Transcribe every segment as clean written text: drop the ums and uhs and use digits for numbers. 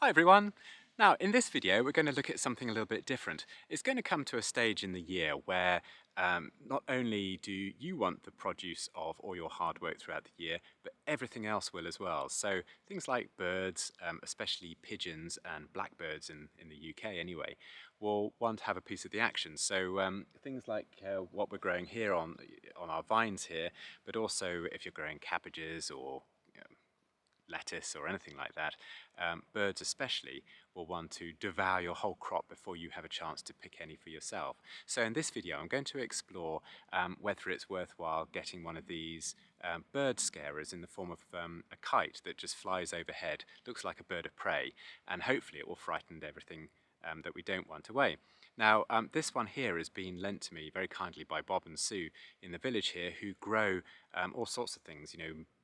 Hi everyone! Now in this video we're going to look at something a little bit different. It's going to come to a stage in the year where not only do you want the produce of all your hard work throughout the year, but everything else will as well. So things like birds, especially pigeons and blackbirds in the UK anyway, will want to have a piece of the action. So things like what we're growing here on our vines here, but also if you're growing cabbages or lettuce or anything like that, birds especially will want to devour your whole crop before you have a chance to pick any for yourself. So in this video I'm going to explore whether it's worthwhile getting one of these bird scarers in the form of a kite that just flies overhead, looks like a bird of prey, and hopefully it will frighten everything that we don't want away. Now this one here has been lent to me very kindly by Bob and Sue in the village here, who grow all sorts of things,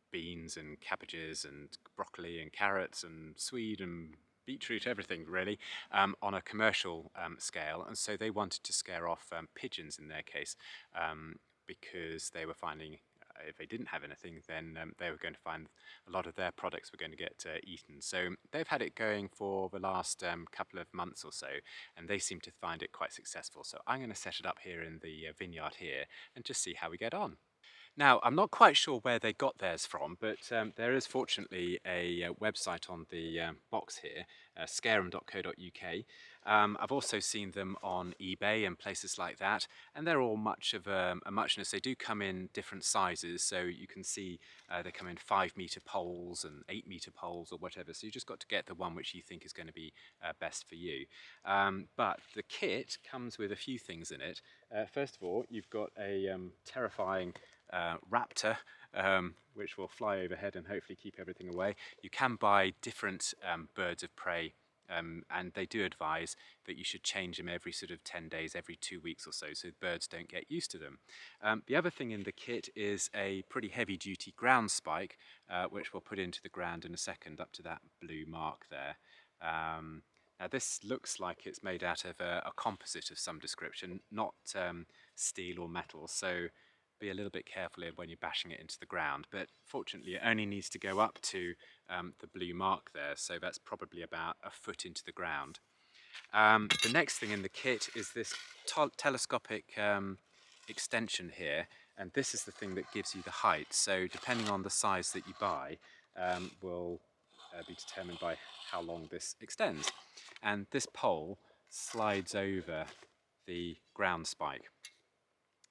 beans and cabbages and broccoli and carrots and swede and beetroot, everything really, on a commercial scale. And so they wanted to scare off pigeons in their case, because they were finding if they didn't have anything, then they were going to find a lot of their products were going to get eaten. So they've had it going for the last couple of months or so, and they seem to find it quite successful. So I'm going to set it up here in the vineyard here and just see how we get on. Now, I'm not quite sure where they got theirs from, but there is fortunately a website on the box here, scare'em.co.uk. I've also seen them on eBay and places like that, and they're all much of a muchness. They do come in different sizes, so you can see they come in 5-meter poles and 8-meter poles or whatever, so you just got to get the one which you think is going to be best for you. But the kit comes with a few things in it. First of all, you've got a terrifying raptor, which will fly overhead and hopefully keep everything away. You can buy different birds of prey, and they do advise that you should change them every sort of 10 days, every 2 weeks or so, so birds don't get used to them. The other thing in the kit is a pretty heavy duty ground spike, which we'll put into the ground in a second, up to that blue mark there. Now this looks like it's made out of a composite of some description, not steel or metal, so be a little bit careful when you're bashing it into the ground. But fortunately it only needs to go up to the blue mark there, so that's probably about a foot into the ground. The next thing in the kit is this telescopic extension here, and this is the thing that gives you the height. So depending on the size that you buy, will be determined by how long this extends. And this pole slides over the ground spike,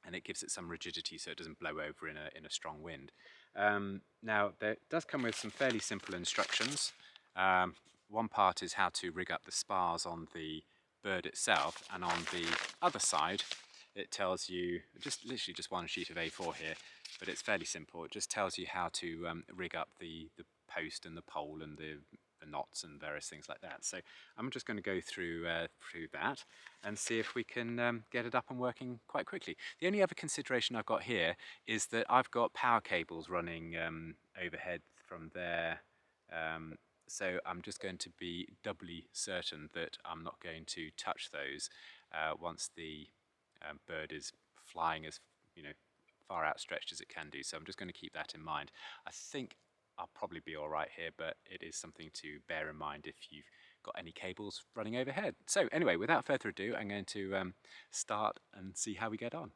and it gives it some rigidity so it doesn't blow over in a strong wind. Now, there does come with some fairly simple instructions. One part is how to rig up the spars on the bird itself, and on the other side it tells you, literally just one sheet of A4 here, but it's fairly simple. It just tells you how to rig up the post and the pole and the knots and various things like that. So I'm just going to go through that and see if we can get it up and working quite quickly. The only other consideration I've got here is that I've got power cables running overhead from there, so I'm just going to be doubly certain that I'm not going to touch those once the bird is flying as far outstretched as it can do. So I'm just going to keep that in mind. I think I'll probably be all right here, but it is something to bear in mind if you've got any cables running overhead. So anyway, without further ado, I'm going to start and see how we get on.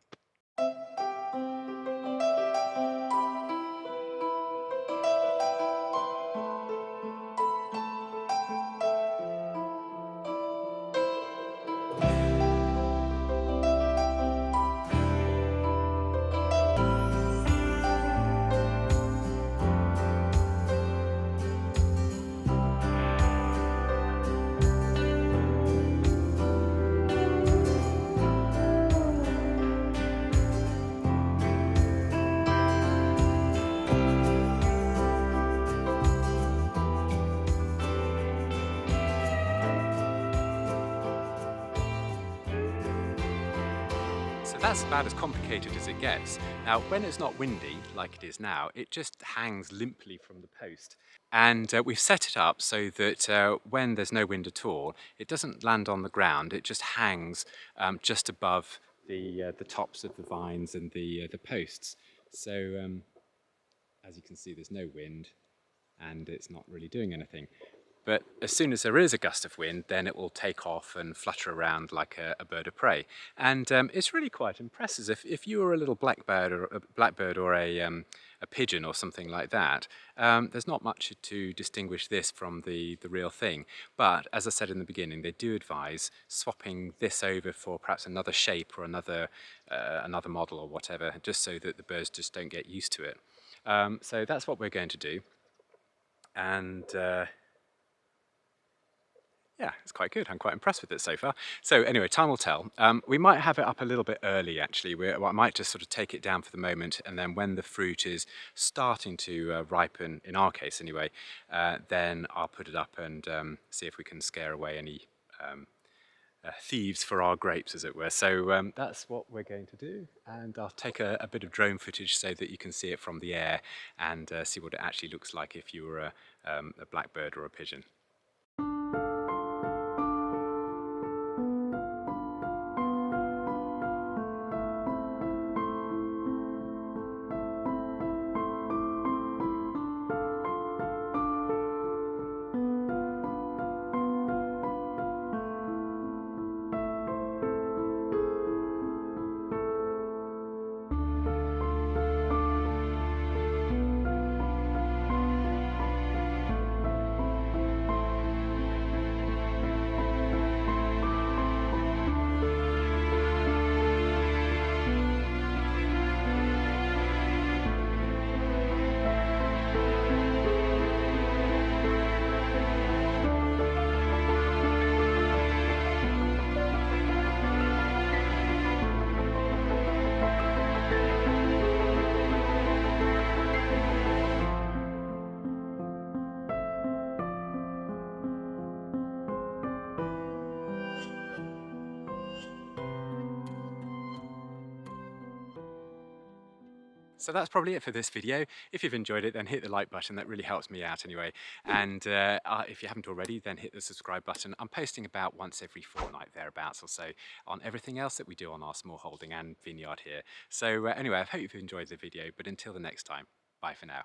That's about as complicated as it gets. Now, when it's not windy, like it is now, it just hangs limply from the post. And we've set it up so that when there's no wind at all, it doesn't land on the ground, it just hangs just above the tops of the vines and the posts. So as you can see, there's no wind and it's not really doing anything. But as soon as there is a gust of wind, then it will take off and flutter around like a bird of prey. And it's really quite impressive. If you were a little blackbird or a pigeon or something like that, there's not much to distinguish this from the real thing. But as I said in the beginning, they do advise swapping this over for perhaps another shape or another model or whatever, just so that the birds just don't get used to it. So that's what we're going to do. And yeah, it's quite good. I'm quite impressed with it so far. So anyway, time will tell. We might have it up a little bit early, actually. I might just sort of take it down for the moment, and then when the fruit is starting to ripen, in our case anyway, then I'll put it up and see if we can scare away any thieves for our grapes, as it were. So that's what we're going to do, and I'll take a bit of drone footage so that you can see it from the air and see what it actually looks like if you were a blackbird or a pigeon. So that's probably it for this video. If you've enjoyed it, then hit the like button. That really helps me out anyway. And if you haven't already, then hit the subscribe button. I'm posting about once every fortnight, thereabouts or so, on everything else that we do on our small holding and vineyard here. So anyway, I hope you've enjoyed the video, but until the next time, bye for now.